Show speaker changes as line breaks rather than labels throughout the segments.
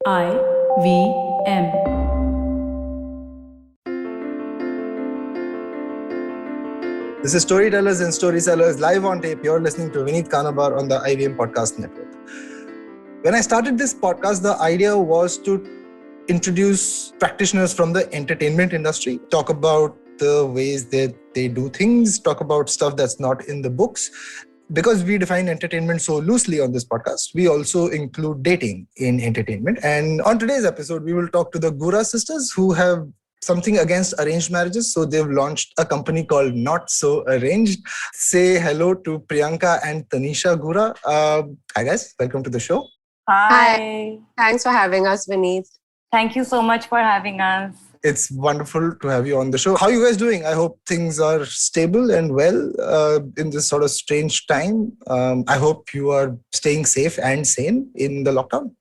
IVM.
This is Storytellers and Storysellers live on tape. You're listening to Vineet Kanabar on the IVM Podcast Network. When I started this podcast, the idea was to introduce practitioners from the entertainment industry, talk about the ways that they do things, talk about stuff that's not in the books. Because we define entertainment so loosely on this podcast, we also include dating in entertainment. And on today's episode, we will talk to the Ghura sisters who have something against arranged marriages. So they've launched a company called Not So Arranged. Say hello to Priyanka and Tanisha Ghura. Hi guys, welcome to the show.
Hi.
Thanks for having us, Vineet.
Thank you so much for having us.
It's wonderful to have you on the show. How are you guys doing? I hope things are stable and well in this sort of strange time. I hope you are staying safe and sane in the lockdown.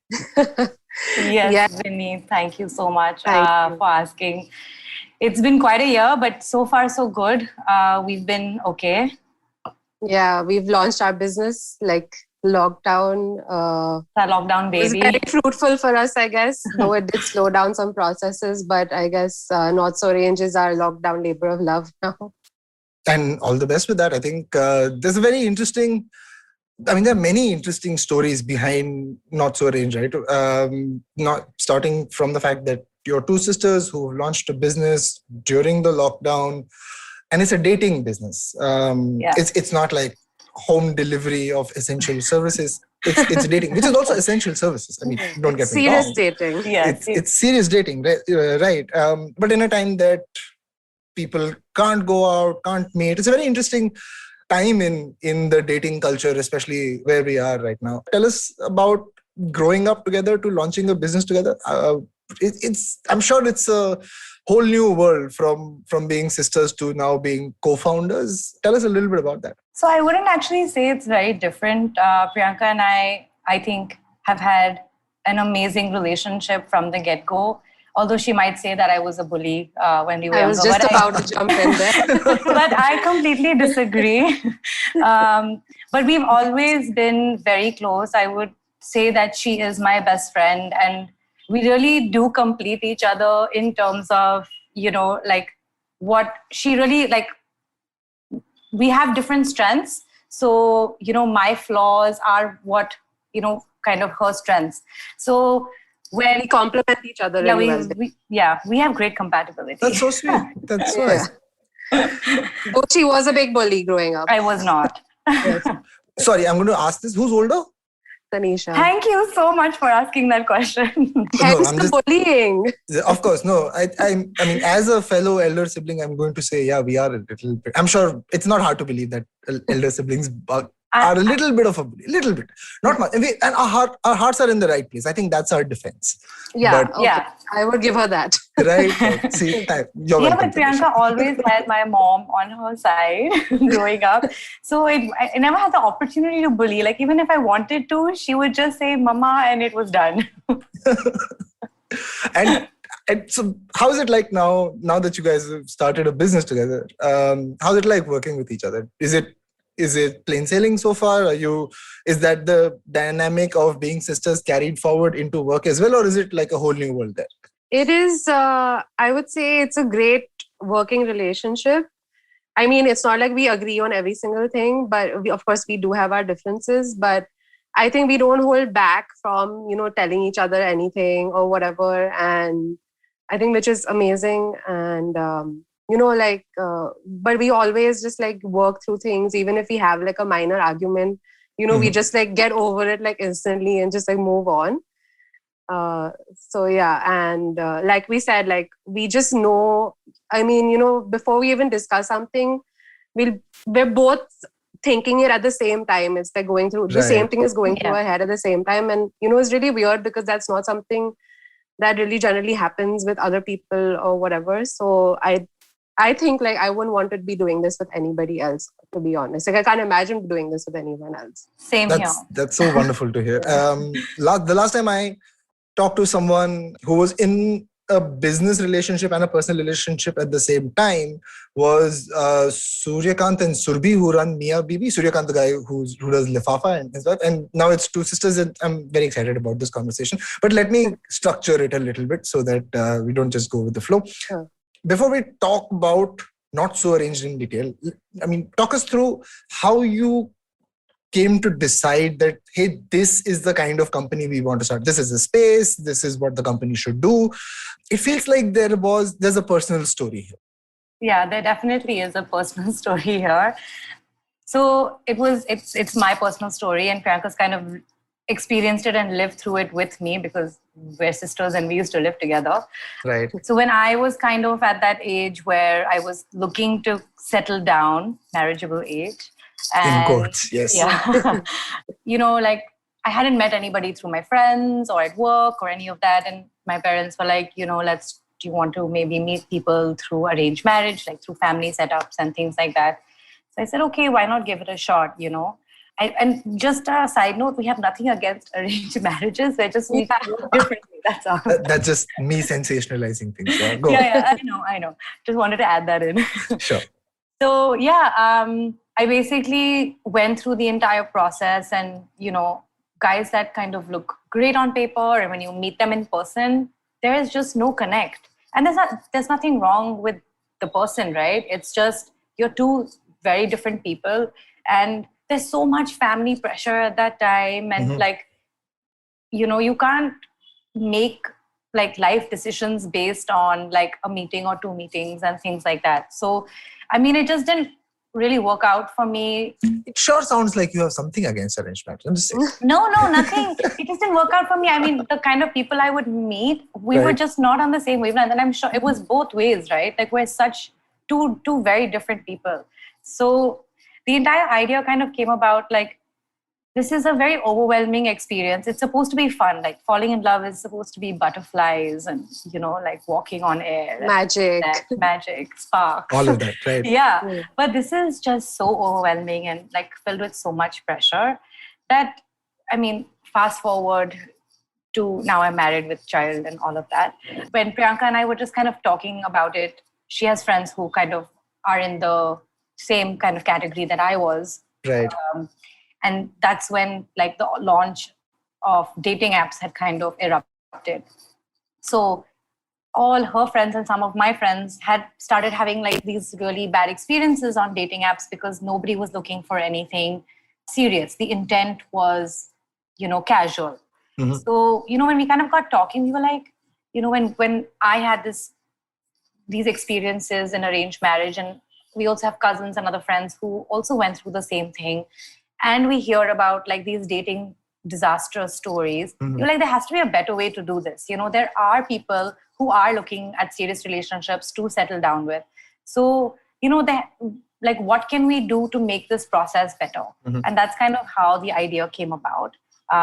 Yes, Vineet, thank you so much for asking. It's been quite a year, but so far so good. We've been okay.
Yeah, we've launched our business like lockdown.
The lockdown baby.
It was very fruitful for us, I guess. Though it did slow down some processes, but I guess Not So Range is our lockdown labor of love now.
And all the best with that. I think there's a very interesting... there are many interesting stories behind Not So Arranged, right? Not starting from the fact that you're two sisters who launched a business during the lockdown, and it's a dating business. It's not like home delivery of essential services. It's dating, which is also essential services. Don't get me wrong.
Serious dating.
Yes,
it's serious dating, right? But in a time that people can't go out, can't meet, it's a very interesting time in the dating culture, especially where we are right now. Tell us about growing up together to launching a business together. I'm sure it's a whole new world from being sisters to now being co-founders. Tell us a little bit about that.
So I wouldn't actually say it's very different. Priyanka and I think, have had an amazing relationship from the get-go. Although she might say that I was a bully when we were younger.
I was just about to jump in there.
But I completely disagree. But we've always been very close. I would say that she is my best friend. And we really do complete each other in terms of, what she really, we have different strengths. So, my flaws are what, kind of her strengths. So, when
we complement each other really well.
We have great compatibility.
That's so sweet. That's nice.
Though she was a big bully growing up.
I was not.
Yes.
Sorry, I'm going to ask this. Who's older?
Tanisha.
Thank you so much for asking that question.
Hence the bullying.
Of course, no. I mean, as a fellow elder sibling, I'm going to say, yeah, we are a little bit. I'm sure it's not hard to believe that elder siblings are a little bit of a bully. Little bit. Not much. And our hearts are in the right place. I think that's our defense.
Yeah, I would give her that.
Right? See, you're welcome.
But Priyanka always had my mom on her side growing up. So I never had the opportunity to bully. Like, even if I wanted to, she would just say, Mama, and it was done.
And so how is it like now that you guys have started a business together? How's it like working with each other? Is it plain sailing so far? Is that the dynamic of being sisters carried forward into work as well? Or is it like a whole new world there?
It is, I would say it's a great working relationship. I mean, it's not like we agree on every single thing, but of course we do have our differences, but I think we don't hold back from, telling each other anything or whatever. And I think which is amazing. And, but we always just work through things, even if we have a minor argument, we just get over it instantly and just move on. And like we said, we just know, before we even discuss something, we're both thinking it at the same time. It's going through, the same thing is going through our head at the same time. And, it's really weird because that's not something that really generally happens with other people or whatever. So I think I wouldn't want to be doing this with anybody else, to be honest. I can't imagine doing this with anyone else.
Same here.
That's so wonderful to hear. The last time I talked to someone who was in a business relationship and a personal relationship at the same time was Suryakant and Surbhi, who run Mia Bibi. Suryakant, the guy who does Lifafa, and his wife. And now it's two sisters, and I'm very excited about this conversation. But let me structure it a little bit so that we don't just go with the flow.
Sure.
Before we talk about not so arranged in detail, I mean, talk us through how you came to decide that, hey, this is the kind of company we want to start. This is a space. This is what the company should do. It feels like there's a personal story here.
Yeah, there definitely is a personal story here. So it's my personal story, and Priyanka's kind of experienced it and lived through it with me because we're sisters and we used to live together.
Right.
So when I was kind of at that age where I was looking to settle down, marriageable age,
in quotes, yes.
Yeah. Like I hadn't met anybody through my friends or at work or any of that. And my parents were like, do you want to maybe meet people through arranged marriage, like through family setups and things like that? So I said, okay, why not give it a shot, And just a side note, we have nothing against arranged marriages. We're just we differently. That's all.
That's just me sensationalizing things. Yeah,
I know. Just wanted to add that in.
Sure.
So I basically went through the entire process, and guys that kind of look great on paper, and when you meet them in person, there is just no connect. And there's nothing wrong with the person, right? It's just you're two very different people, and there's so much family pressure at that time, and you can't make like life decisions based on like a meeting or two meetings and things like that. So I mean, it just didn't really work out for me.
It sure sounds like you have something against arranged marriage. I'm just saying.
No, nothing. It just didn't work out for me. I mean, the kind of people I would meet, we were just not on the same wavelength. And I'm sure it was both ways, right? Like we're such two very different people. So the entire idea kind of came about like, this is a very overwhelming experience. It's supposed to be fun. Like falling in love is supposed to be butterflies and, like walking on air. Magic, sparks.
All of that, right?
Yeah. But this is just so overwhelming and like filled with so much pressure that, I mean, fast forward to now I'm married with child and all of that. When Priyanka and I were just kind of talking about it, she has friends who kind of are in the same kind of category that I was.
Right.
And that's when like the launch of dating apps had kind of erupted. So all her friends and some of my friends had started having like these really bad experiences on dating apps because nobody was looking for anything serious. The intent was, casual. Mm-hmm. So, when we kind of got talking, we were like, when I had these experiences in arranged marriage, and we also have cousins and other friends who also went through the same thing. And we hear about like these dating disastrous stories. Mm-hmm. You're like, there has to be a better way to do this. There are people who are looking at serious relationships to settle down with. So, like, what can we do to make this process better? Mm-hmm. And that's kind of how the idea came about.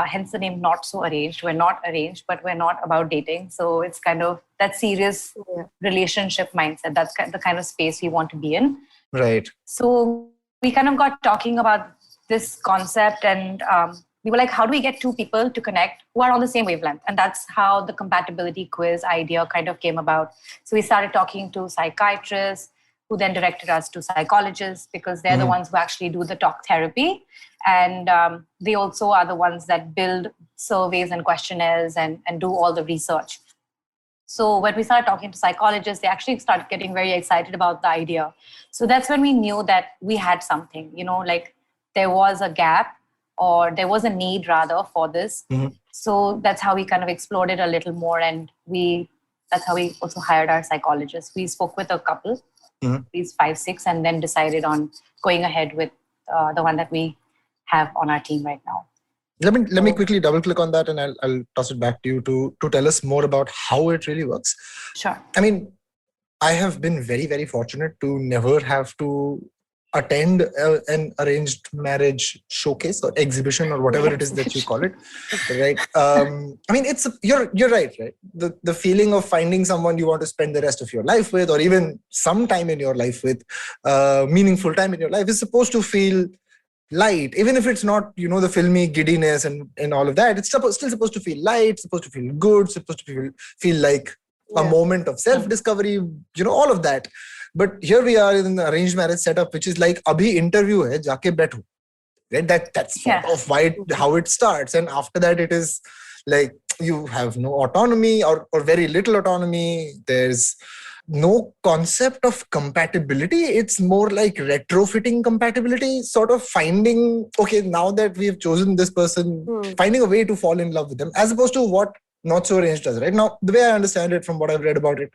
Hence the name Not So Arranged. We're not arranged, but we're not about dating. So it's kind of that serious relationship mindset. That's the kind of space we want to be in.
Right.
So we kind of got talking about this concept, and we were like, how do we get two people to connect who are on the same wavelength? And that's how the compatibility quiz idea kind of came about. So we started talking to psychiatrists, who then directed us to psychologists, because they're the ones who actually do the talk therapy. And they also are the ones that build surveys and questionnaires and do all the research. So when we started talking to psychologists, they actually started getting very excited about the idea. So that's when we knew that we had something, like there was a gap, or there was a need rather for this. Mm-hmm. So that's how we kind of explored it a little more. And that's how we also hired our psychologists. We spoke with a couple, these 5, 6, and then decided on going ahead with the one that we have on our team right now.
Let me quickly double click on that, and I'll toss it back to you to tell us more about how it really works.
Sure.
I mean, I have been very, very fortunate to never have to attend an arranged marriage showcase or exhibition or whatever it is that you call it, right? I mean, you're right? The feeling of finding someone you want to spend the rest of your life with, or even some time in your life with, meaningful time in your life, is supposed to feel light, even if it's not, the filmy giddiness and all of that. It's still supposed to feel light, supposed to feel good, supposed to feel like a moment of self-discovery, all of that. But here we are in the arranged marriage setup, which is like, abhi interview hai, jaake baitho. Right? That's sort of how it starts. And after that, it is like you have no autonomy or very little autonomy. There's no concept of compatibility. It's more like retrofitting compatibility, sort of finding, okay, now that we've chosen this person, finding a way to fall in love with them, as opposed to what Not So Arranged does, right? Now, the way I understand it from what I've read about it,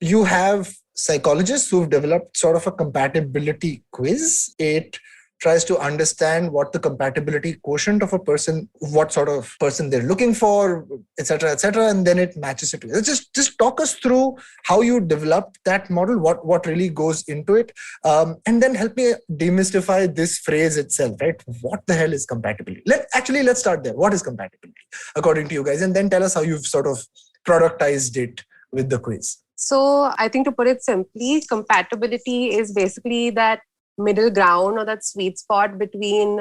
you have psychologists who've developed sort of a compatibility quiz. It tries to understand what the compatibility quotient of a person, what sort of person they're looking for, etc., and then it matches it together. Just talk us through how you developed that model, what really goes into it, and then help me demystify this phrase itself, right? What the hell is compatibility? Let's start there. What is compatibility, according to you guys? And then tell us how you've sort of productized it with the quiz.
So I think, to put it simply, compatibility is basically that middle ground or that sweet spot between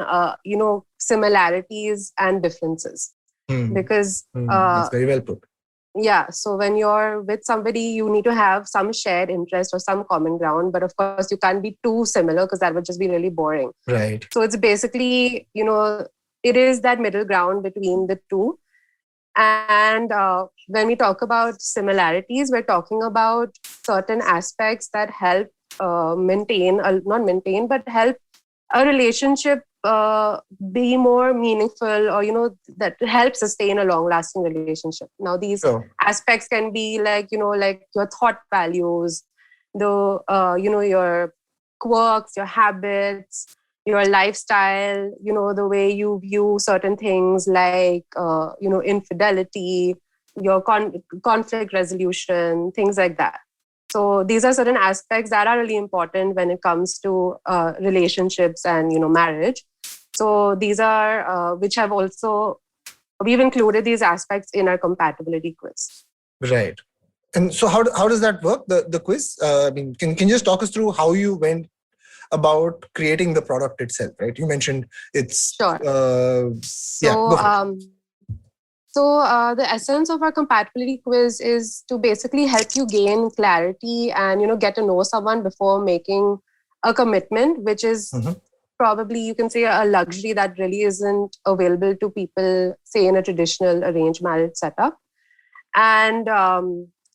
similarities and differences. Because
that's very well put.
Yeah, so when you're with somebody, you need to have some shared interest or some common ground, but of course you can't be too similar because that would just be really boring.
Right.
So it's basically, it is that middle ground between the two. And when we talk about similarities, we're talking about certain aspects that help help a relationship be more meaningful, or that help sustain a long-lasting relationship. Now, these aspects can be like your thought values, your quirks, your habits, your lifestyle, the way you view certain things like infidelity, your conflict resolution, things like that. So these are certain aspects that are really important when it comes to relationships and marriage. So these are we've included these aspects in our compatibility quiz.
Right. And so how does that work, the quiz? Can you just talk us through how you went about creating the product itself, right? You mentioned it's...
Sure. The essence of our compatibility quiz is to basically help you gain clarity and, get to know someone before making a commitment, which is probably, you can say, a luxury that really isn't available to people, say, in a traditional arranged marriage setup. And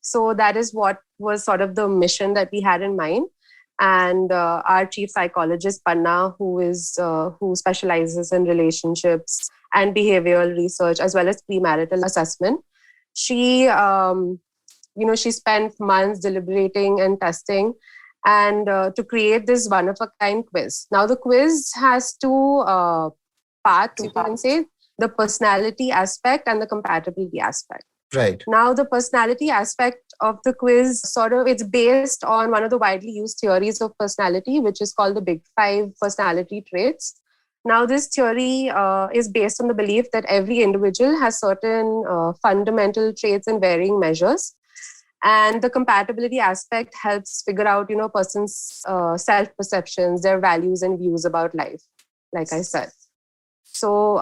so that is what was sort of the mission that we had in mind. And our chief psychologist, Panna, who specializes in relationships and behavioral research, as well as premarital assessment, she spent months deliberating and testing and to create this one-of-a-kind quiz. Now, the quiz has two parts, you can say, the personality aspect and the compatibility aspect.
Right.
Now, the personality aspect of the quiz, it's based on one of the widely used theories of personality, which is called the Big Five personality traits. Now, this theory is based on the belief that every individual has certain fundamental traits in varying measures. And the compatibility aspect helps figure out, a person's self-perceptions, their values and views about life, like I said. So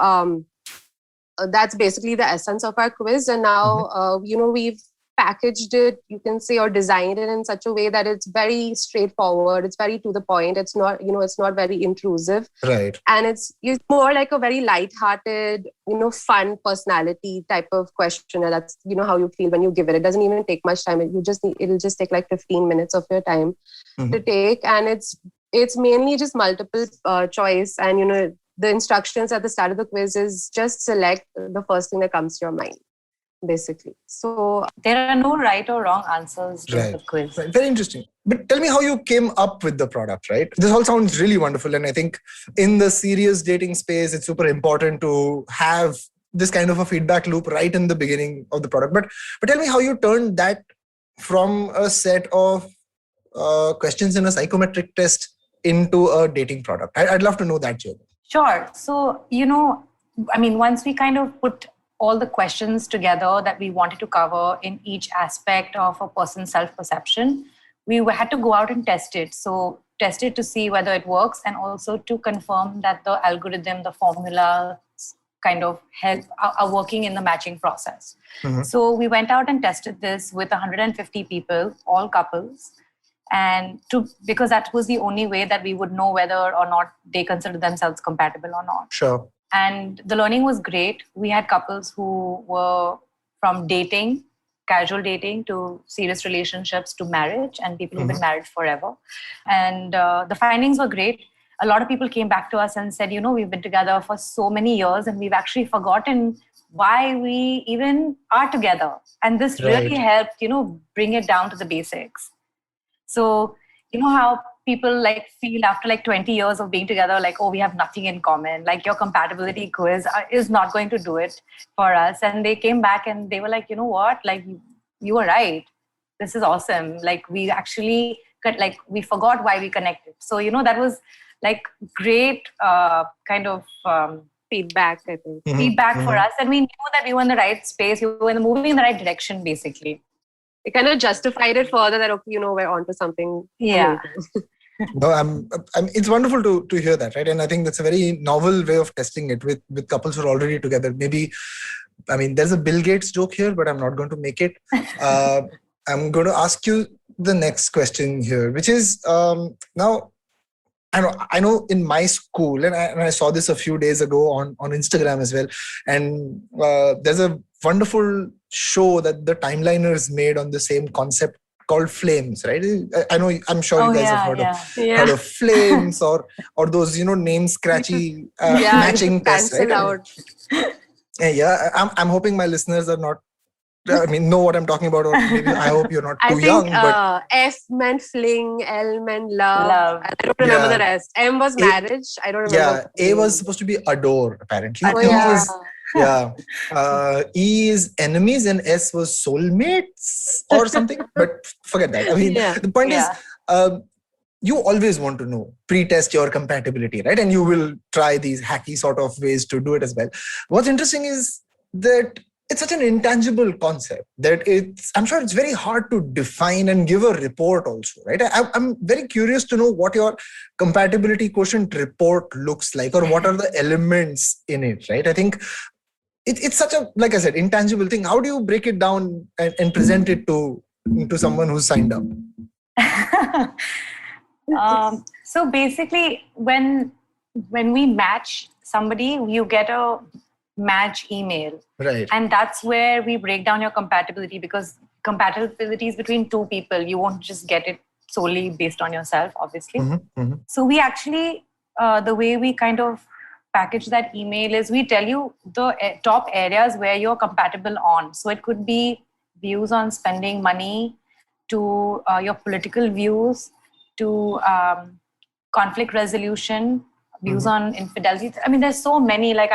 that's basically the essence of our quiz. And now, we've packaged it, you can say, or designed it in such a way that it's very straightforward. It's very to the point. It's not, it's not very intrusive.
Right.
And it's more like a very lighthearted, fun personality type of questionnaire. That's, how you feel when you give it. It doesn't even take much time. It'll just take like 15 minutes of your time to take. And it's mainly just multiple choice. And, the instructions at the start of the quiz is just select the first thing that comes to your mind, basically. So
there are no right or wrong answers to the quiz.
Right. Very interesting. But tell me how you came up with the product, right? This all sounds really wonderful. And I think in the serious dating space, it's super important to have this kind of a feedback loop right in the beginning of the product. But tell me how you turned that from a set of questions in a psychometric test into a dating product. I'd love to know that journey.
Sure. So, once we kind of put all the questions together that we wanted to cover in each aspect of a person's self-perception, we had to go out and test it. So test it to see whether it works and also to confirm that the algorithm, the formula kind of help are working in the matching process.
Mm-hmm.
So we went out and tested this with 150 people, all couples, and because that was the only way that we would know whether or not they consider themselves compatible or not.
Sure.
And the learning was great. We had couples who were from dating, casual dating, to serious relationships, to marriage, and people who've been married forever. And the findings were great. A lot of people came back to us and said, we've been together for so many years and we've actually forgotten why we even are together. And this really helped, bring it down to the basics. So, how people like feel after like 20 years of being together, like, oh, we have nothing in common. Like your compatibility quiz is not going to do it for us. And they came back and they were like, you know what? Like you were right. This is awesome. Like we actually we forgot why we connected. So, that was like great kind of
feedback, I think.
Feedback for us. And we knew that we were in the right space. We were moving in the right direction, basically.
It kind of justified it further that, okay, we're onto something.
Yeah.
No, I'm it's wonderful to hear that, right? And I think that's a very novel way of testing it with couples who are already together. Maybe, there's a Bill Gates joke here, but I'm not going to make it. I'm going to ask you the next question here, which is now, I know in my school, and I saw this a few days ago on Instagram as well, and there's a wonderful show that the Timeliners made on the same concept called Flames, right? I'm sure you guys have heard of Flames or those, name scratchy matching tests, right? I'm hoping my listeners are not, know what I'm talking about, or maybe I hope you're not too young. But
F meant fling, L meant love. I don't remember the rest. M was marriage. I don't remember.
Yeah, A was supposed to be adore, apparently. E is enemies, and S was soulmates or something. But forget that. The point is, you always want to know, pre-test your compatibility, right? And you will try these hacky sort of ways to do it as well. What's interesting is that it's such an intangible concept that I'm sure it's very hard to define and give a report also, right? I'm very curious to know what your compatibility quotient report looks like, or what are the elements in it, right? I think it's such a, like I said, intangible thing. How do you break it down and present it to someone who's signed up?
So basically, when we match somebody, you get a match email,
right?
And that's where we break down your compatibility, because compatibility is between two people. You won't just get it solely based on yourself, obviously. So we actually, the way we kind of package that email is we tell you the top areas where you're compatible on. So it could be views on spending money, to your political views, to conflict resolution, views on infidelity. There's so many, like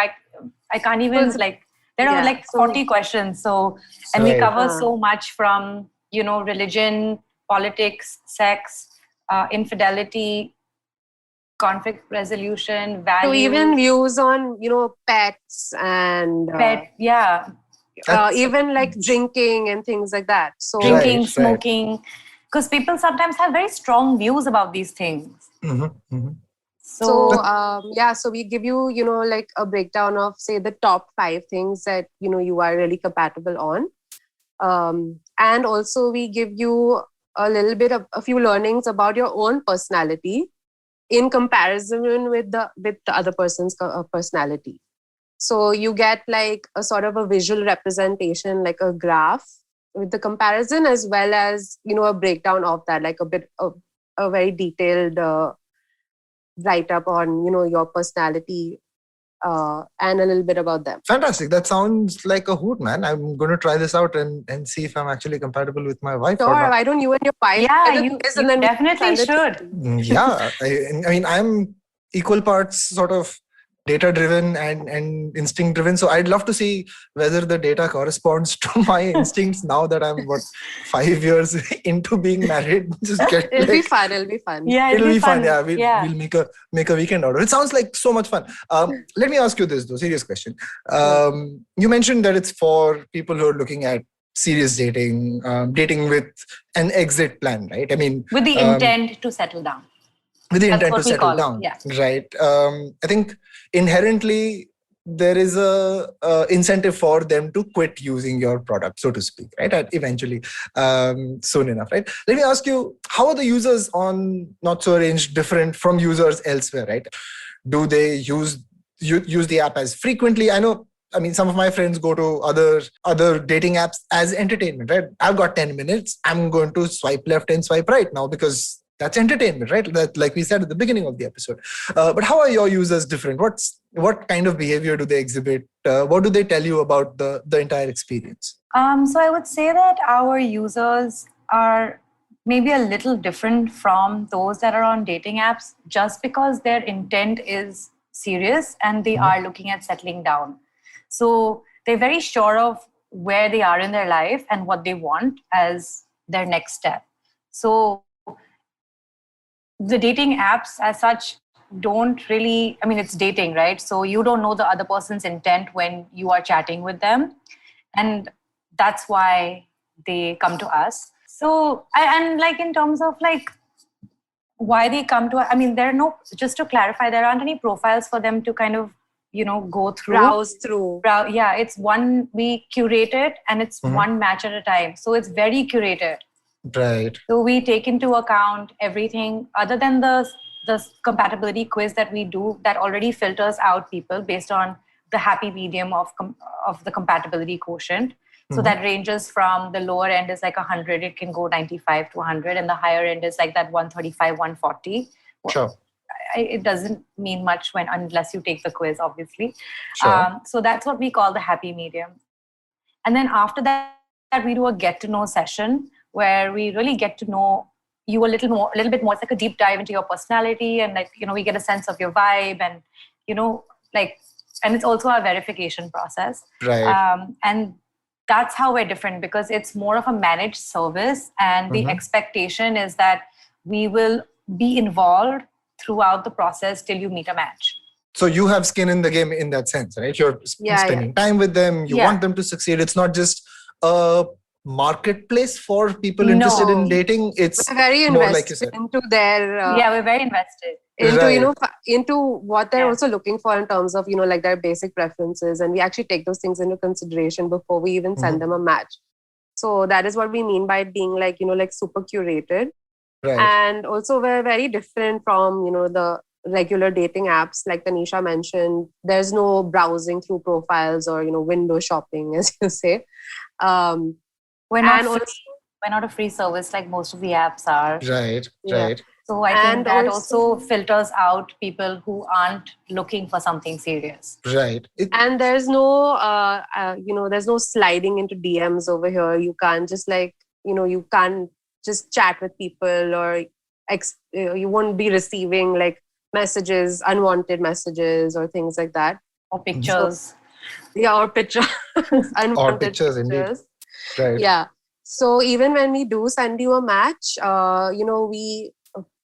I can't even, like, there are like 40 questions. So, and we cover so much from, religion, politics, sex, infidelity, conflict resolution, values.
So even views on, pets and even like drinking and things like that. So
drinking, smoking, because people sometimes have very strong views about these things.
So we give you, like a breakdown of, say, the top 5 things that, you are really compatible on. And also we give you a little bit of a few learnings about your own personality in comparison with the other person's personality. So you get like a sort of a visual representation, like a graph with the comparison, as well as, a breakdown of that, like a bit of a very detailed write-up on, your personality and a little bit about them.
Fantastic. That sounds like a hoot, man. I'm going to try this out and see if I'm actually compatible with my wife.
Sure, why don't you and your wife?
Yeah, you definitely should.
Yeah. I'm equal parts sort of data-driven and instinct-driven. So I'd love to see whether the data corresponds to my instincts now that I'm 5 years into being married.
It'll be fun.
Yeah,
it'll be fun. Yeah, we'll make a weekend out of it. It sounds like so much fun. Let me ask you this, though, serious question. You mentioned that it's for people who are looking at serious dating, dating with an exit plan, right?
With the intent to settle down.
With the intent to settle down, right? I think inherently there is a incentive for them to quit using your product, so to speak, right? And eventually, soon enough, right? Let me ask you, how are the users on Not So Arranged different from users elsewhere, right? Do they use the app as frequently? I mean, some of my friends go to other dating apps as entertainment, right? I've got 10 minutes. I'm going to swipe left and swipe right now because that's entertainment, right? That, like we said at the beginning of the episode. But how are your users different? What kind of behavior do they exhibit? What do they tell you about the entire experience?
So I would say that our users are maybe a little different from those that are on dating apps just because their intent is serious and they are looking at settling down. So they're very sure of where they are in their life and what they want as their next step. So the dating apps as such don't really, I mean, it's dating, right? So you don't know the other person's intent when you are chatting with them. And that's why they come to us. So, and like in terms of like why they come to us, I mean, just to clarify, there aren't any profiles for them to kind of, go through.
Browse through.
Yeah, it's we curate it and it's one match at a time. So it's very curated.
Right.
So we take into account everything other than the compatibility quiz that we do that already filters out people based on the happy medium of the compatibility quotient. So that ranges from the lower end is like 100, it can go 95 to 100, and the higher end is like that 135, 140.
Sure.
It doesn't mean much unless you take the quiz, obviously.
Sure.
So that's what we call the happy medium. And then after that, we do a get to know session where we really get to know you a little bit more. It's like a deep dive into your personality, and like, we get a sense of your vibe, and and it's also our verification process.
Right.
And that's how we're different, because it's more of a managed service, and the expectation is that we will be involved throughout the process till you meet a match.
So you have skin in the game in that sense, right? You're spending time with them. You want them to succeed. It's not just a marketplace for people interested in dating. It's
we're very
more like you
invested
said.
into their
we're very invested
into into what they're also looking for in terms of like their basic preferences, and we actually take those things into consideration before we even send them a match. So that is what we mean by it being like like super curated.
Right.
And also we're very different from the regular dating apps. Like Tanisha mentioned, there's no browsing through profiles or window shopping, as you say.
We're not a free service like most of the apps are.
Right.
So I think that also filters out people who aren't looking for something serious.
Right.
And there's no, there's no sliding into DMs over here. You can't just you can't just chat with people, or you won't be receiving like messages, unwanted messages or things like that.
Or pictures.
Or pictures. Unwanted
or pictures. Indeed. Right.
Yeah. So even when we do send you a match,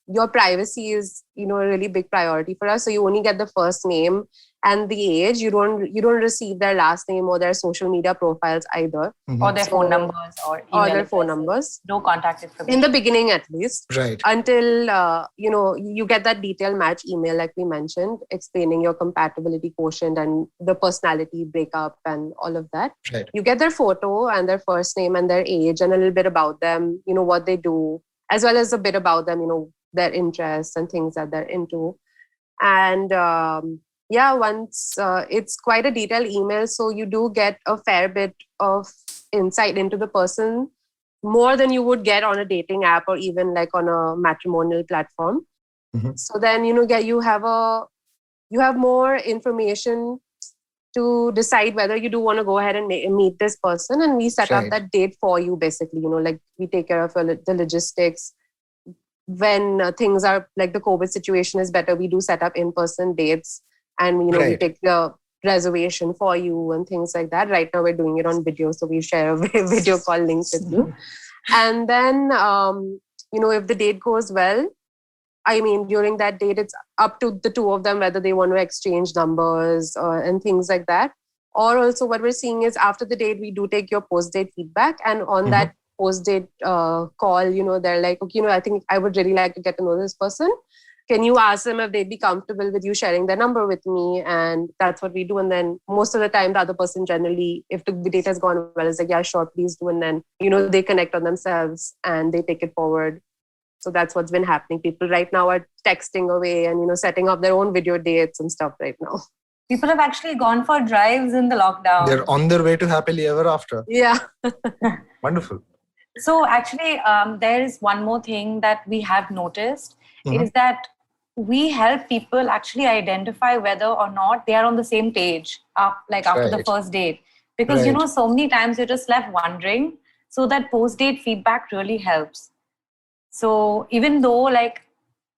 your privacy is a really big priority for us. So you only get the first name and the age. You don't receive their last name or their social media profiles either,
or their phone numbers or
their phone numbers.
No contact information
in the beginning, at least.
Right.
Until you get that detailed match email, like we mentioned, explaining your compatibility quotient and the personality breakup and all of that.
Right.
You get their photo and their first name and their age and a little bit about them, what they do, as well as a bit about them, their interests and things that they're into. And once it's quite a detailed email, so you do get a fair bit of insight into the person, more than you would get on a dating app or even like on a matrimonial platform. So then you have more information to decide whether you do want to go ahead and meet this person, and we set up that date for you, basically. Like we take care of the logistics. When things are like the COVID situation is better, we do set up in-person dates, and we take the reservation for you and things like that. Right now we're doing it on video, so we share a video call link with you. And then if the date goes well, I mean, during that date, it's up to the two of them whether they want to exchange numbers and things like that. Or also what we're seeing is after the date, we do take your post-date feedback, and on that post-date call, they're like, okay, I think I would really like to get to know this person. can you ask them if they'd be comfortable with you sharing their number with me? And that's what we do. And then most of the time, the other person generally, if the date has gone well, is like, yeah, sure, please do. And then, they connect on themselves and they take it forward. So that's what's been happening. People right now are texting away and, setting up their own video dates and stuff right now.
People have actually gone for drives in the lockdown.
They're on their way to happily ever after.
Yeah.
Wonderful.
So actually, there is one more thing that we have noticed is that we help people actually identify whether or not they are on the same page, after the first date. Because, so many times you're just left wondering. So that post-date feedback really helps. So even though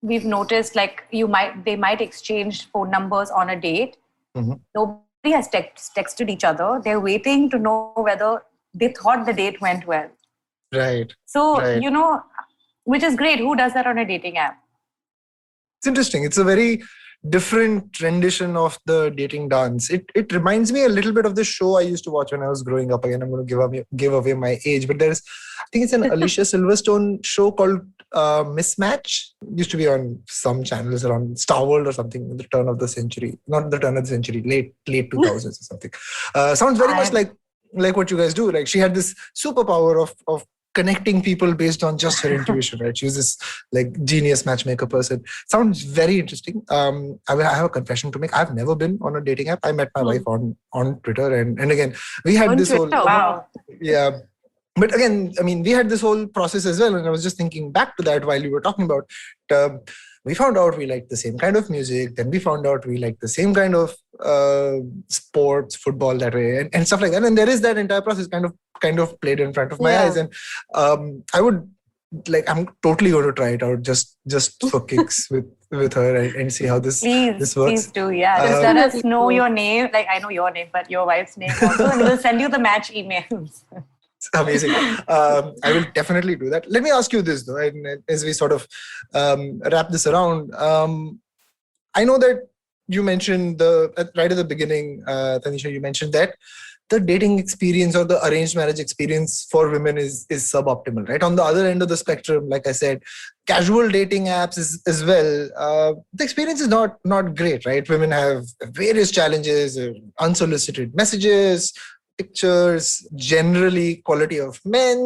we've noticed they might exchange phone numbers on a date, nobody has texted each other. They're waiting to know whether they thought the date went well.
Right.
So, which is great. Who does that on a dating app?
It's interesting. It's a very different rendition of the dating dance. It reminds me a little bit of the show I used to watch when I was growing up. Again, I'm going to give away my age, but I think it's an Alicia Silverstone show called Mismatch. It used to be on some channels around Star World or something at the turn of the century. Not the turn of the century, late 2000s or something. Sounds very much like what you guys do. Like she had this superpower of connecting people based on just her intuition, right? She was this genius matchmaker person. Sounds very interesting. I have a confession to make. I've never been on a dating app. I met my wife on Twitter, and again we had this
Twitter.
whole
Wow.
Yeah. But again, I mean, we had this whole process as well, and I was just thinking back to that while you were talking about. We found out we liked the same kind of music. Then we found out we liked the same kind of sports, football, that way, and stuff like that. And there is that entire process kind of played in front of my eyes. And I'm totally going to try it out just for kicks with her and see how this works.
Please do, yeah. Just let us know your name. I know your name, but your wife's name also, and we'll send you the match emails.
Amazing. I will definitely do that. Let me ask you this though, and as we sort of wrap this around, I know that you mentioned right at the beginning, Tanisha, you mentioned that the dating experience or the arranged marriage experience for women is suboptimal, right? On the other end of the spectrum, like I said, casual dating apps as well. The experience is not great, right? Women have various challenges, unsolicited messages, pictures, generally quality of men,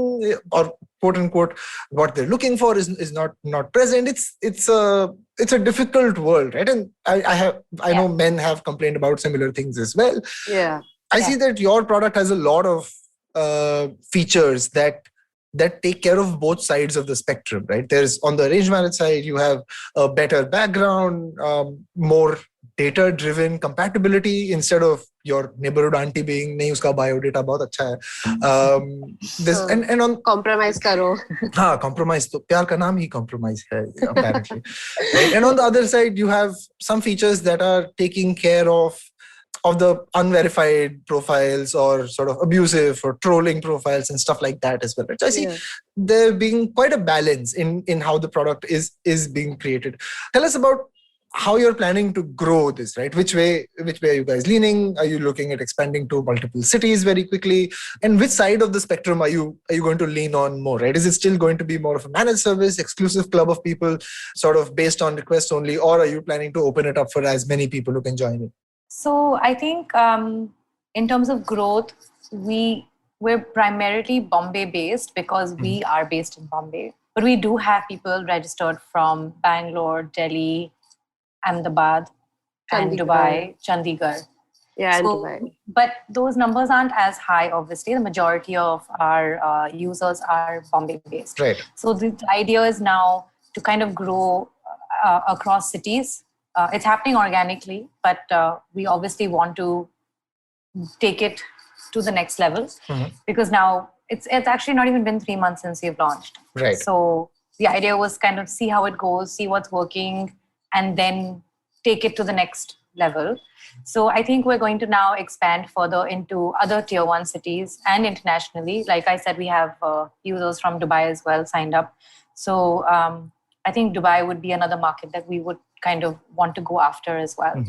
or quote unquote what they're looking for is not present. It's a difficult world, right? And I know men have complained about similar things as well.
Yeah.
I see that your product has a lot of features that take care of both sides of the spectrum, right? There's on the arranged marriage side, you have a better background, more data-driven compatibility instead of your neighborhood auntie being nahi uska bio data bahut acha hai. And on
compromise karo.
Compromise to pyar ka naam hi compromise hai, apparently. Right? And on the other side, you have some features that are taking care of the unverified profiles or sort of abusive or trolling profiles and stuff like that as well. Right? So I see there being quite a balance in how the product is being created. Tell us about how you're planning to grow this, right? Which way are you guys leaning? Are you looking at expanding to multiple cities very quickly? And which side of the spectrum are you going to lean on more, right? Is it still going to be more of a managed service, exclusive club of people, sort of based on requests only, or are you planning to open it up for as many people who can join it?
So I think in terms of growth, we're primarily Bombay based because we are based in Bombay. But we do have people registered from Bangalore, Delhi, Ahmedabad, and Dubai, Chandigarh.
Yeah, and Dubai.
But those numbers aren't as high, obviously. The majority of our users are Bombay based.
Right.
So the idea is now to kind of grow across cities. It's happening organically, but we obviously want to take it to the next level because now it's actually not even been 3 months since we've launched.
Right.
So the idea was kind of see how it goes, see what's working, and then take it to the next level. So I think we're going to now expand further into other tier 1 cities and internationally. Like I said, we have users from Dubai as well signed up. So I think Dubai would be another market that we would kind of want to go after as well.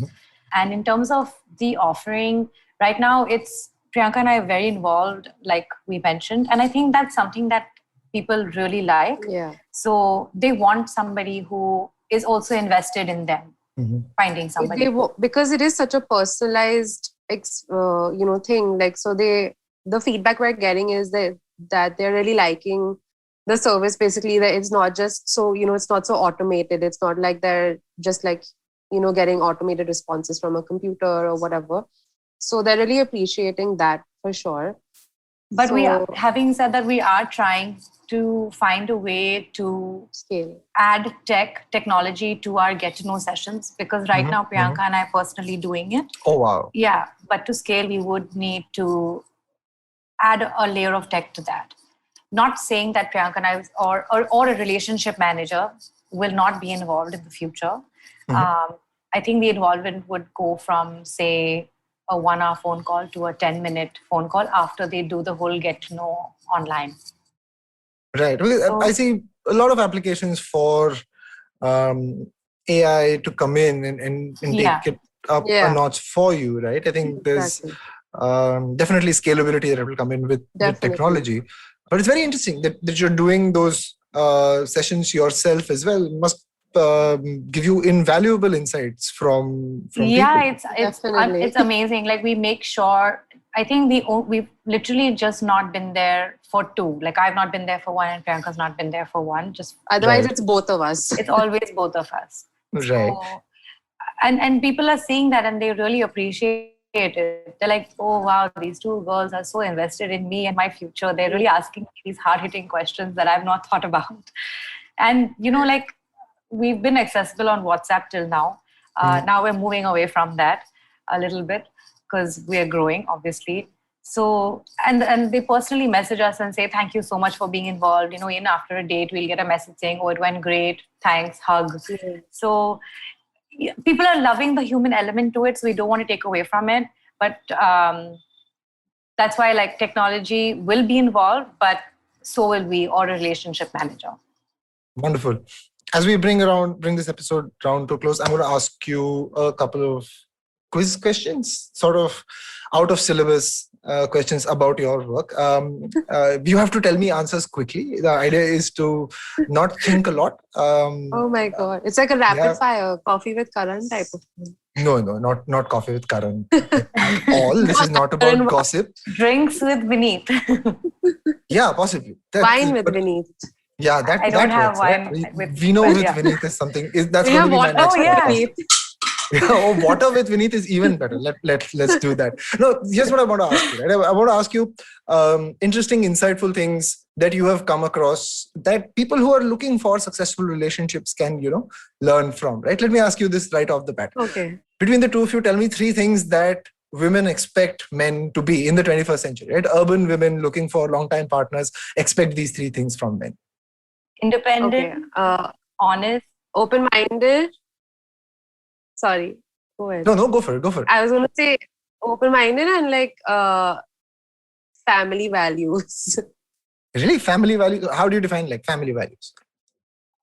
And in terms of the offering, right now it's Priyanka and I are very involved, like we mentioned. And I think that's something that people really like.
Yeah.
So they want somebody who is also invested in them finding somebody.
Because it is such a personalized thing, like, so the feedback we're getting is that they're really liking the service, basically, that it's not just so, it's not so automated. It's not like they're just like, getting automated responses from a computer or whatever. So they're really appreciating that for sure.
But having said that, we are trying to find a way to add technology to our get to know sessions, because right now Priyanka and I are personally doing it.
Oh, wow.
Yeah, but to scale, we would need to add a layer of tech to that. Not saying that Priyanka and I or a relationship manager will not be involved in the future. I think the involvement would go from, say, a 1 hour phone call to a 10-minute phone call after they do the whole get to know online.
Right. I see a lot of applications for AI to come in and take it up a notch for you, right? I think there's definitely scalability that will come in with technology. But it's very interesting that you're doing those sessions yourself as well. It must give you invaluable insights from people.
It's amazing. Like, we make sure, I think we've literally just not been there for two. Like, I've not been there for one and Priyanka's not been there for one.
Otherwise, it's both of us.
It's always both of us.
Right.
So, and people are seeing that and they really appreciate it. They're like, oh wow, these two girls are so invested in me and my future. They're really asking me these hard-hitting questions that I've not thought about. And like, we've been accessible on WhatsApp till now. Now we're moving away from that a little bit because we're growing, obviously. So, and they personally message us and say, thank you so much for being involved. Even after a date, we'll get a message saying, oh, it went great. Thanks, hug. So people are loving the human element to it. So we don't want to take away from it. But that's why, like, technology will be involved, but so will we, or a relationship manager.
Wonderful. As we bring this episode round to a close, I'm going to ask you a couple of quiz questions, sort of out of syllabus questions about your work. You have to tell me answers quickly. The idea is to not think a lot.
Oh my God. It's like a rapid fire, coffee with Karan type of thing.
No, not coffee with Karan at all. This is not about gossip.
Drinks with Vineet.
Yeah, possibly.
Wine with Vineet.
Yeah,
I don't have wine with
Vino with Vineet is something. That's going to be my next podcast. Water with Vineet is even better. Let's do that. No, here's what I want to ask you. Right? I want to ask you interesting, insightful things that you have come across that people who are looking for successful relationships can, learn from. Right? Let me ask you this right off the bat.
Okay.
Between the two of you, tell me 3 things that women expect men to be in the 21st century. Right? Urban women looking for long-time partners expect these 3 things from men.
Independent, honest,
open-minded. Sorry, go ahead.
No, go for it.
I was going to say open-minded and like family values.
Really? Family values? How do you define like family values?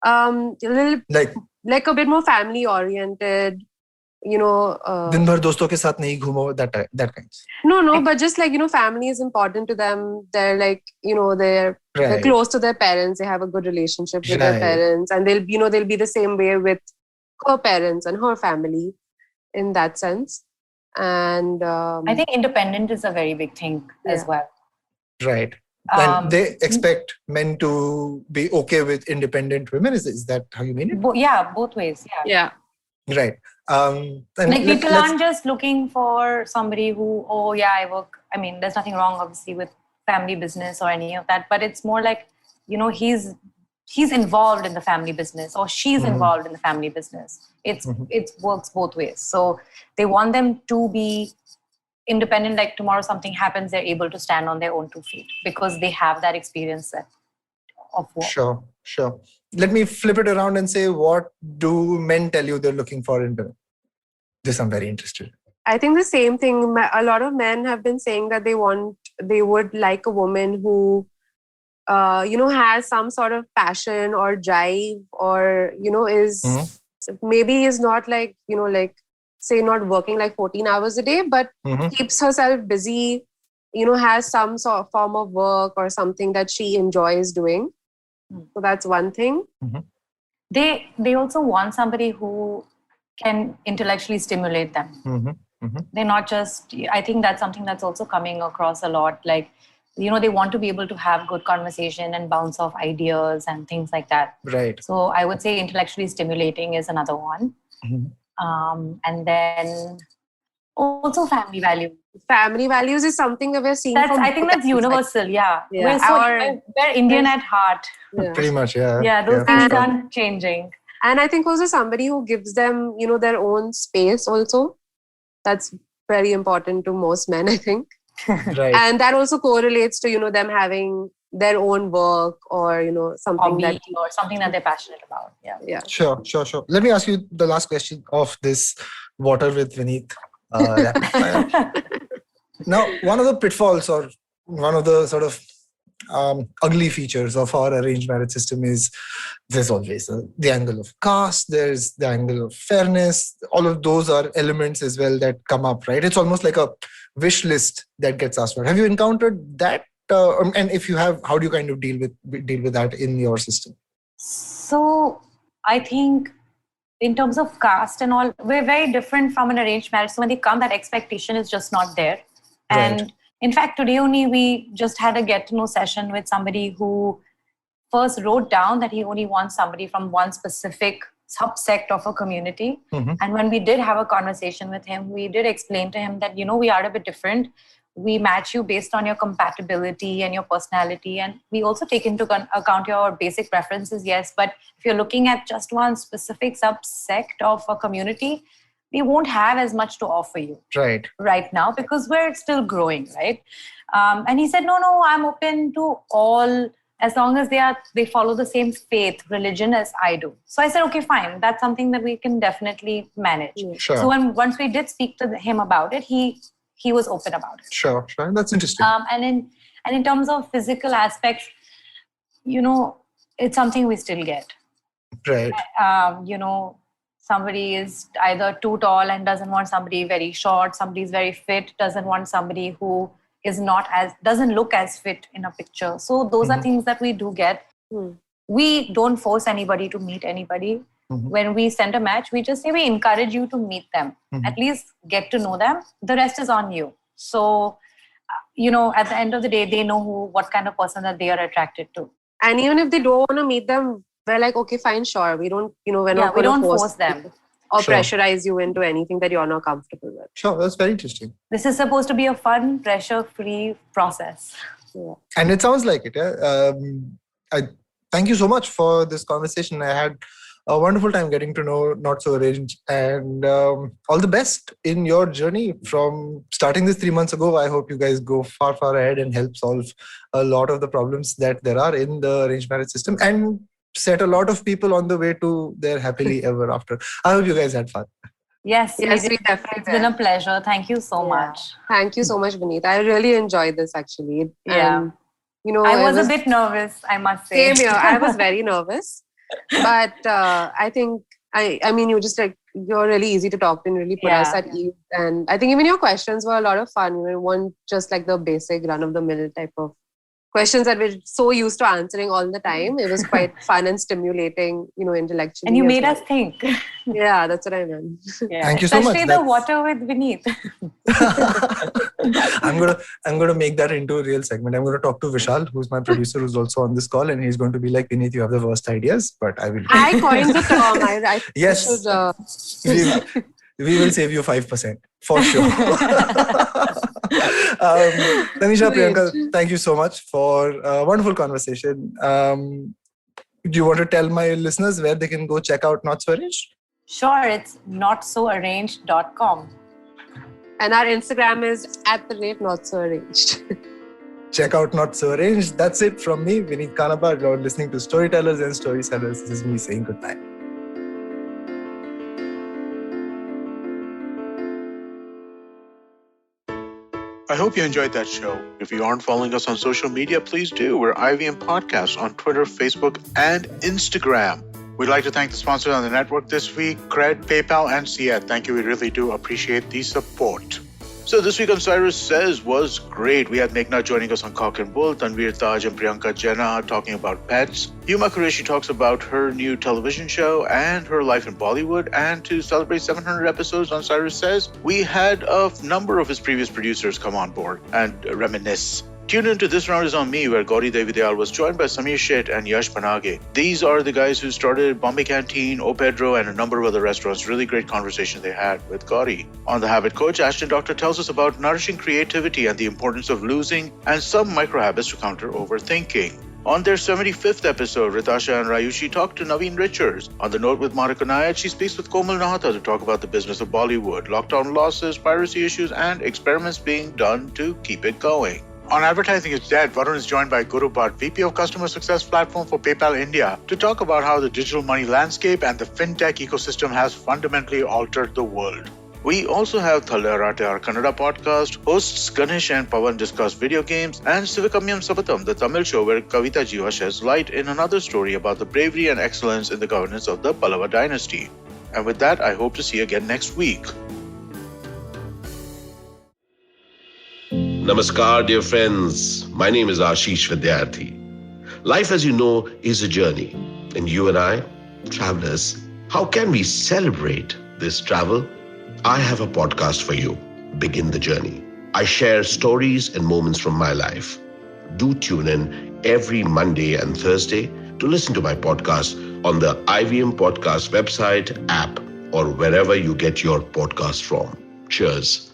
Like a bit more family-oriented,
दिन भर दोस्तों के साथ नहीं घूमो, that kind.
No, but just like, family is important to them. They're like, they're close to their parents. They have a good relationship with their parents, and they'll be the same way with her parents and her family in that sense. And
I think independent is a very big thing as well.
Right. And they expect men to be okay with independent women. Is that how you mean it?
Both ways.
Yeah.
Right.
Like, people aren't just looking for somebody who, I work. I mean, there's nothing wrong, obviously, with family business or any of that. But it's more like, he's involved in the family business, or she's involved in the family business. It works both ways. So they want them to be independent. Like, tomorrow something happens, they're able to stand on their own 2 feet because they have that experience of work.
Sure. Let me flip it around and say, what do men tell you they're looking for in women? This I'm very interested.
I think the same thing. A lot of men have been saying that they would like a woman who, has some sort of passion or drive, or, maybe is not like, say not working like 14 hours a day, but keeps herself busy, has some sort of form of work or something that she enjoys doing. So that's one thing.
they also want somebody who can intellectually stimulate them. They're not just, I think that's something that's also coming across a lot. Like, they want to be able to have good conversation and bounce off ideas and things like that.
Right.
So I would say intellectually stimulating is another one. And then also family values.
Family values is something that we're seeing.
I think that's universal. Yeah. We're Indian at heart.
Yeah.
Pretty much. Yeah.
Yeah. Those things aren't changing.
And I think also somebody who gives them, their own space also. That's very important to most men, I think.
Right.
And that also correlates to, them having their own work or, something
or something that they're passionate about.
Yeah.
Sure. Let me ask you the last question of this Water with Vineet. Now, one of the pitfalls or one of the sort of ugly features of our arranged marriage system is there's always the angle of caste, there's the angle of fairness. All of those are elements as well that come up, right? It's almost like a wish list that gets asked for. Have you encountered that? And if you have, how do you kind of deal with that in your system?
So I think in terms of caste and all, we're very different from an arranged marriage. So when they come, that expectation is just not there. And
right.
In fact, today only we just had a get-to-know session with somebody who first wrote down that he only wants somebody from one specific subsect of a community. And when we did have a conversation with him, we did explain to him that, we are a bit different. We match you based on your compatibility and your personality. And we also take into account your basic preferences, yes. But if you're looking at just one specific subsect of a community, we won't have as much to offer you right now because we're still growing, right? And he said, no, I'm open to all as long as they follow the same faith, religion as I do. So I said, okay, fine. That's something that we can definitely manage.
Sure.
So once we did speak to him about it, he was open about it.
Sure. That's interesting.
And in terms of physical aspects, it's something we still get.
Right.
Somebody is either too tall and doesn't want somebody very short. Somebody's very fit, doesn't want somebody who doesn't look as fit in a picture. So those are things that we do get. We don't force anybody to meet anybody. When we send a match, we just say we encourage you to meet them. At least get to know them. The rest is on you. So, at the end of the day, they know what kind of person that they are attracted to.
And even if they don't want to meet them, we're like, okay, fine, sure. We don't, we're not
we
going
don't
to
force them.
Or pressurize you into anything that you're not comfortable with.
Sure, that's very interesting.
This is supposed to be a fun, pressure-free process.
Yeah.
And it sounds like it. I thank you so much for this conversation. I had a wonderful time getting to know Not So Arranged, and all the best in your journey from starting this 3 months ago. I hope you guys go far, far ahead and help solve a lot of the problems that there are in the arranged marriage system and set a lot of people on the way to their happily ever after. I hope you guys had fun.
Yes,
we definitely.
It's been a pleasure. Thank you so much.
Thank you so much, Vineet. I really enjoyed this actually.
Yeah.
And,
I was a bit nervous, I must say.
Same here. I was very nervous. But I think, I mean, you're really easy to talk to and really put us at ease. And I think even your questions were a lot of fun. You weren't just like the basic run-of-the-mill type of questions that we're so used to answering all the time. It was quite fun and stimulating, intellectually.
And you made us think.
Yeah, that's what I meant.
Yeah.
Thank you so much.
Especially the water with Vineet.
I'm gonna make that into a real segment. I'm gonna talk to Vishal, who's my producer, who's also on this call, and he's going to be like, Vineet, you have the worst ideas, but I will.
I coined the term.
Yes. We will save you 5% for sure. Tanisha, Priyanka, thank you so much for a wonderful conversation. Do you want to tell my listeners where they can go check out Not So Arranged?
Sure, it's notsoarranged.com.
And our Instagram is @notsoarranged.
Check out Not So Arranged. That's it from me, Vineet Kanabar. You're listening to Storytellers and Storysellers. This is me saying goodbye.
I hope you enjoyed that show. If you aren't following us on social media, please do. We're IVM Podcasts on Twitter, Facebook, and Instagram. We'd like to thank the sponsors on the network this week, Cred, PayPal, and Siet. Thank you. We really do appreciate the support. So this week on Cyrus Says was great. We had Meghna joining us on Cock and Bull, Tanveer Taj and Priyanka Jena talking about pets. Huma Qureshi talks about her new television show and her life in Bollywood. And to celebrate 700 episodes on Cyrus Says, we had a number of his previous producers come on board and reminisce. Tune into This Round Is On Me, where Gauri Devidayal was joined by Samir Sheth and Yash Panage. These are the guys who started Bombay Canteen, O Pedro, and a number of other restaurants. Really great conversation they had with Gauri. On The Habit Coach, Ashton Doctor tells us about nourishing creativity and the importance of losing and some micro habits to counter overthinking. On their 75th episode, Ritasha and Rayushi talk to Naveen Richards. On The Note with Monica Nayat, she speaks with Komal Nahata to talk about the business of Bollywood, lockdown losses, piracy issues, and experiments being done to keep it going. On Advertising is Dead, Varun is joined by Guru Bhatt, VP of Customer Success Platform for PayPal India, to talk about how the digital money landscape and the fintech ecosystem has fundamentally altered the world. We also have Thalarate, our Kannada podcast, hosts Ganesh and Pawan discuss video games, and Sivakamyam Sabatam, the Tamil show where Kavita Jiva sheds light in another story about the bravery and excellence in the governance of the Pallava dynasty. And with that, I hope to see you again next week.
Namaskar, dear friends. My name is Ashish Vidyarthi. Life, as you know, is a journey. And you and I, travelers, how can we celebrate this travel? I have a podcast for you, Begin the Journey. I share stories and moments from my life. Do tune in every Monday and Thursday to listen to my podcast on the IVM Podcast website, app, or wherever you get your podcast from. Cheers.